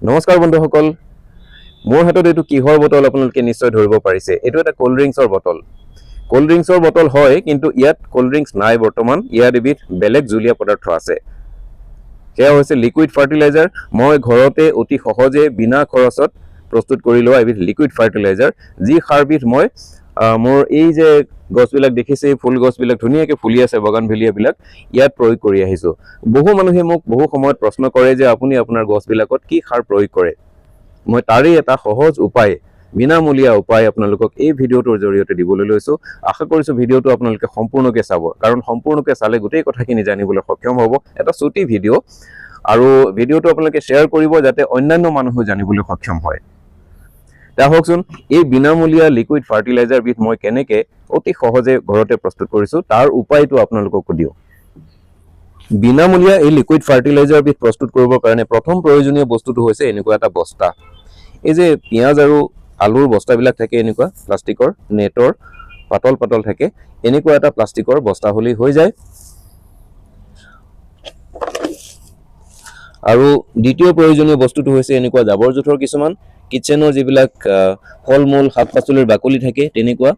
নমস্কাৰ বন্ধুসকল, মোৰ হাতত এইটো কিহৰ বটল আপোনালোকে নিশ্চয় ধৰিব পাৰিছে। এইটো এটা কোল্ড ড্ৰিংকছৰ বটল। কোল্ড ড্ৰিংকছৰ বটল হয়, কিন্তু ইয়াত কোল্ড ড্ৰিংকছ নাই বৰ্তমান। ইয়াত এবিধ বেলেগ জুলীয়া পদাৰ্থ আছে। সেয়া হৈছে লিকুইড ফাৰ্টিলাইজাৰ। মই ঘৰতে অতি সহজে বিনা খৰচত প্ৰস্তুত কৰি লোৱা এবিধ লিকুইড ফাৰ্টিলাইজাৰ, যি সাৰবিধ মই মোৰ এই যে গছবিলাক দেখিছে, ফুল গছবিলাক ধুনীয়াকৈ ফুলি আছে, বগানভেলিয়াবিলাক, ইয়াত প্ৰয়োগ কৰি আহিছোঁ। বহু মানুহে মোক বহু সময়ত প্ৰশ্ন কৰে যে আপুনি আপোনাৰ গছবিলাকত কি সাৰ প্ৰয়োগ কৰে। মই তাৰেই এটা সহজ উপায়, বিনামূলীয়া উপায় আপোনালোকক এই ভিডিঅ'টোৰ জৰিয়তে দিবলৈ লৈছোঁ। আশা কৰিছোঁ ভিডিঅ'টো আপোনালোকে সম্পূৰ্ণকৈ চাব, কাৰণ সম্পূৰ্ণকৈ চালে গোটেই কথাখিনি জানিবলৈ সক্ষম হ'ব। এটা চুটি ভিডিঅ', আৰু ভিডিঅ'টো আপোনালোকে শ্বেয়াৰ কৰিব যাতে অন্যান্য মানুহেও জানিবলৈ সক্ষম হয়। আহকচোন, এই বিনামূলীয়া লিকুইড ফাৰ্টিলাইজাৰবিধ মই কেনেকৈ অতি সহজে ঘৰতে প্ৰস্তুত কৰিছোঁ তাৰ উপায়টো আপোনালোককো দিওঁ। বিনামূলীয়া এই লিকুইড ফাৰ্টিলাইজাৰবিধ প্ৰস্তুত কৰিবৰ কাৰণে প্ৰথম প্ৰয়োজনীয় বস্তুটো হৈছে এনেকুৱা এটা বস্তা। এই যে পিঁয়াজ আৰু আলুৰ বস্তাবিলাক থাকে, এনেকুৱা প্লাষ্টিকৰ নেটৰ পাতল পাতল থাকে, এনেকুৱা এটা প্লাষ্টিকৰ বস্তা হ'লেই হৈ যায়। আৰু দ্বিতীয় প্ৰয়োজনীয় বস্তুটো হৈছে এনেকুৱা জাবৰ জোঁথৰ কিছুমান, কিটচেনৰ যিবিলাক ফল মূল শাক পাচলিৰ বাকলি থাকে, তেনেকুৱা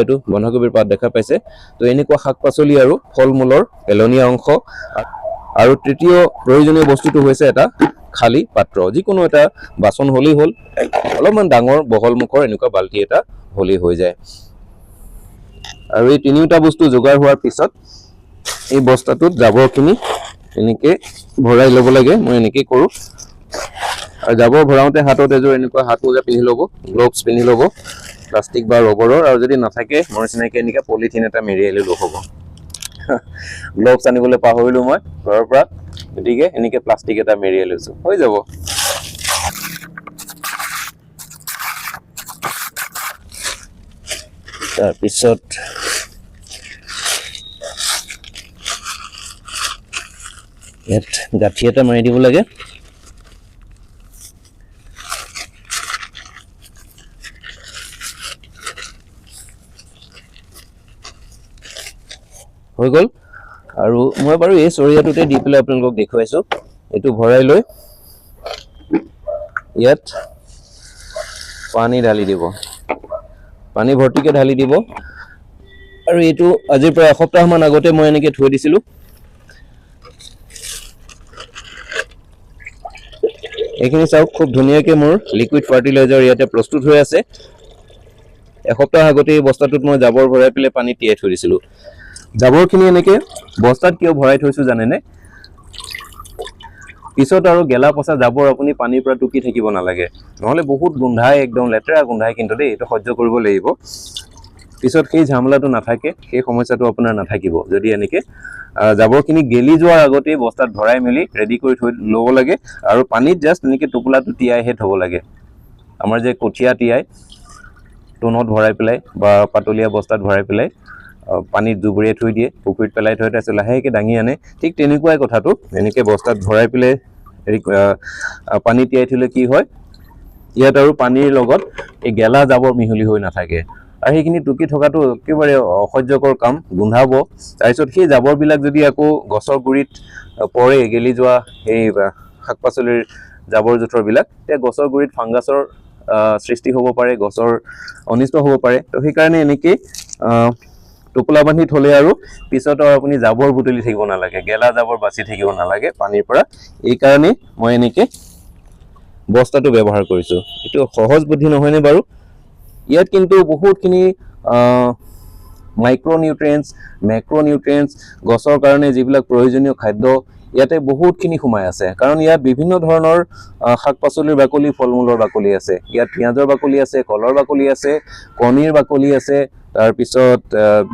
এইটো বন্ধাকবিৰ পাত দেখা পাইছে, তো এনেকুৱা শাক পাচলি আৰু ফল মূলৰ পেলনীয়া অংশ। আৰু তৃতীয় প্ৰয়োজনীয় বস্তুটো হৈছে এটা খালী পাত্ৰ, যিকোনো এটা বাচন হ'লেই হ'ল, অলপমান ডাঙৰ বহল মুখৰ এনেকুৱা বাল্টি এটা হ'লেই হৈ যায়। আৰু এই তিনিওটা বস্তু যোগাৰ হোৱাৰ পিছত এই বস্তাটোত জাবৰখিনি এনেকৈ ভৰাই ল'ব লাগে। মই এনেকৈ কৰোঁ। আৰু জাবৰ ভৰাওঁতে হাতত এযোৰ এনেকুৱা হাত মোজা পিন্ধি ল'ব, গ্লভছ পিন্ধি ল'ব, প্লাষ্টিক বা ৰবৰৰ, আৰু যদি নাথাকে মোৰ চিনাকি এনেকৈ পলিথিন এটা মেৰিয়াই ল'লেও হ'ব। গ্লভছ আনিবলৈ পাহৰিলোঁ মই ঘৰৰ পৰা, গতিকে এনেকৈ প্লাষ্টিক এটা মেৰিয়াই লৈছোঁ, হৈ যাব। তাৰপিছত ইয়াত গাঁঠি এটা মাৰি দিব লাগে। হৈ গ'ল। আৰু মই বাৰু এই চৰিয়াটোতে দি পেলাই আপোনালোকক দেখুৱাইছোঁ। এইটো ভৰাই লৈ ইয়াত পানী ঢালি দিব, পানী ভৰ্তিকৈ ঢালি দিব। আৰু এইটো আজিৰ পৰা এসপ্তাহমান আগতে মই এনেকৈ থৈ দিছিলোঁ। এইখিনি চাওক, খুব ধুনীয়াকৈ মোৰ লিকুইড ফাৰ্টিলাইজাৰ ইয়াতে প্ৰস্তুত হৈ আছে। এসপ্তাহ আগতে এই বস্তাটোত মই জাবৰ ভৰাই পেলাই পানী তিয়াই থৈ দিছিলোঁ। জাবৰখিনি এনেকৈ বস্তাত কিয় ভৰাই থৈছোঁ জানেনে? পিছত আৰু গেলা পচা জাবৰ আপুনি পানীৰ পৰা টুকি থাকিব নালাগে, নহ'লে বহুত গোন্ধাই, একদম লেতেৰা গোন্ধাই। কিন্তু দেই, এইটো সহ্য কৰিব লাগিব। পিছত সেই ঝামেলাটো নাথাকে, সেই সমস্যাটো আপোনাৰ নাথাকিব যদি এনেকৈ জাবৰখিনি গেলি যোৱাৰ আগতেই বস্তাত ভৰাই মেলি ৰেডি কৰি থৈ ল'ব লাগে। আৰু পানীত জাষ্ট এনেকৈ টোপোলাটো তিয়াইহে থ'ব লাগে। আমাৰ যে কঠীয়া তিয়াই টোনত ভৰাই পেলাই বা পাতলীয়া বস্তাত ভৰাই পেলাই পানীত জুবুৰিয়াই থৈ দিয়ে, পুখুৰীত পেলাই থৈ তাৰপিছত লাহেকৈ দাঙি আনে, ঠিক তেনেকুৱাই কথাটো। এনেকৈ বস্তাত ভৰাই পেলাই পানী তিয়াই থ'লে কি হয়, ইয়াত আৰু পানীৰ লগত এই গেলা জাবৰ মিহলি হৈ নাথাকে। আৰু সেইখিনি টুকি থকাটো একেবাৰে অসহ্যকৰ কাম, গোন্ধাব। তাৰপিছত সেই জাবৰবিলাক যদি আকৌ গছৰ গুৰিত পৰে, গেলি যোৱা সেই শাক পাচলিৰ জাবৰ জোঁথৰবিলাক, তেতিয়া গছৰ গুৰিত ফাংগাছৰ সৃষ্টি হ'ব পাৰে, গছৰ অনিষ্ট হ'ব পাৰে। তো সেইকাৰণে এনেকৈ টোপোলা বান্ধি থ'লে আৰু পিছত আৰু আপুনি জাবৰ বুটলি থাকিব নালাগে, গেলা জাবৰ বাচি থাকিব নালাগে পানীৰ পৰা। এইকাৰণেই মই এনেকৈ বস্তাটো ব্যৱহাৰ কৰিছোঁ। এইটো সহজ বুদ্ধি নহয়নে বাৰু? ইয়াত কিন্তু বহুতখিনি মাইক্ৰ'নিউট্ৰিয়েণ্টছ, মেক্ৰ'নিউট্ৰিয়েণ্টছ, গছৰ কাৰণে যিবিলাক প্ৰয়োজনীয় খাদ্য, ইয়াতে বহুতখিনি সোমাই আছে। কাৰণ ইয়াত বিভিন্ন ধৰণৰ শাক পাচলিৰ বাকলি, ফল মূলৰ বাকলি আছে। ইয়াত পিঁয়াজৰ বাকলি আছে, কলৰ বাকলি আছে, কণীৰ বাকলি আছে, তাৰপিছত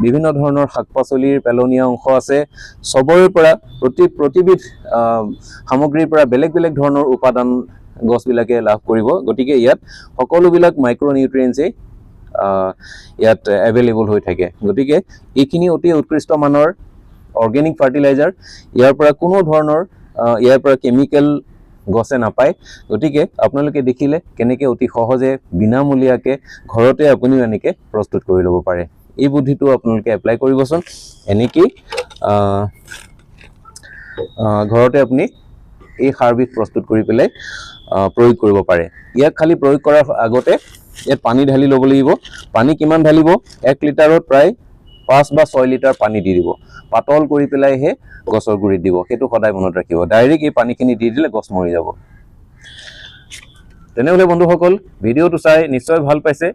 বিভিন্ন ধৰণৰ শাক পাচলিৰ পেলনীয়া অংশ আছে। চবৰে পৰা প্ৰতিবিধ সামগ্ৰীৰ পৰা বেলেগ বেলেগ ধৰণৰ উপাদান গছবিলাকে লাভ কৰিব। গতিকে ইয়াত সকলোবিলাক মাইক্ৰ'নিউট্ৰিয়েণ্টছেই ইয়াত এভেইলেবল হৈ থাকে। গতিকে এইখিনি অতি উৎকৃষ্ট মানৰ অৰ্গেনিক ফাৰ্টিলাইজাৰ। ইয়াৰ পৰা কোনো ধৰণৰ কেমিকেল গছে নাপায়। গতিকে আপোনালোকে দেখিলে কেনেকৈ অতি সহজে বিনামূলীয়াকৈ ঘৰতে আপুনিও এনেকৈ প্ৰস্তুত কৰি ল'ব পাৰে। এই বুদ্ধিটো আপোনালোকে এপ্লাই কৰিবচোন। এনেকেই ঘৰতে আপুনি এই সাৰবিধ প্ৰস্তুত কৰি পেলাই প্ৰয়োগ কৰিব পাৰে ইয়াক খালি প্ৰয়োগ কৰাৰ আগতে ইয়াত পানী ঢালি ল'ব লাগিব পানী কিমান ঢালিব 1 লিটাৰত প্ৰায় 5 বা 6 লিটাৰ পানী দি দিব পাতল কৰি পেলাইহে গছৰ গুৰিত দিব সেইটো সদায় মনত ৰাখিব ডাইৰেক্ট এই পানীখিনি দি দিলে গছ মৰি যাব তেনেহলে বন্ধুসকল ভিডিঅটো চাই নিশ্চয় ভাল পাইছে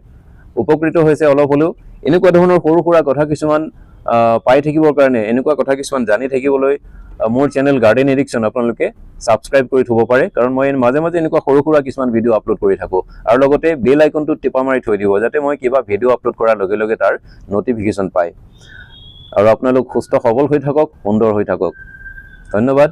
উপকৃত হৈছে অলপ হলেও এনেকুৱা ধৰণৰ সৰু সৰু কথা কিছুমান পাই থাকিবৰ কাৰণে এনেকুৱা কথা কিছুমান জানি থাকিবলৈ মোৰ চেনেল গাৰ্ডেন এডিকচন আপোনালোকে সাবস্ক্ৰাইব কৰি থব পাৰে কাৰণ মই মাজে মাজে এনেকুৱা সৰু সৰু কিছুমান ভিডিঅ আপলোড কৰি থাকো আৰু লগতে বেল আইকনটো টিপা মাৰি থৈ দিব যাতে মই কিবা ভিডিঅ আপলোড কৰাৰ লগে লগে তাৰ নটিফিকেশন পায় আৰু আপোনালোক সুস্থ সবল হৈ থাকক সুন্দৰ হৈ থাকক ধন্যবাদ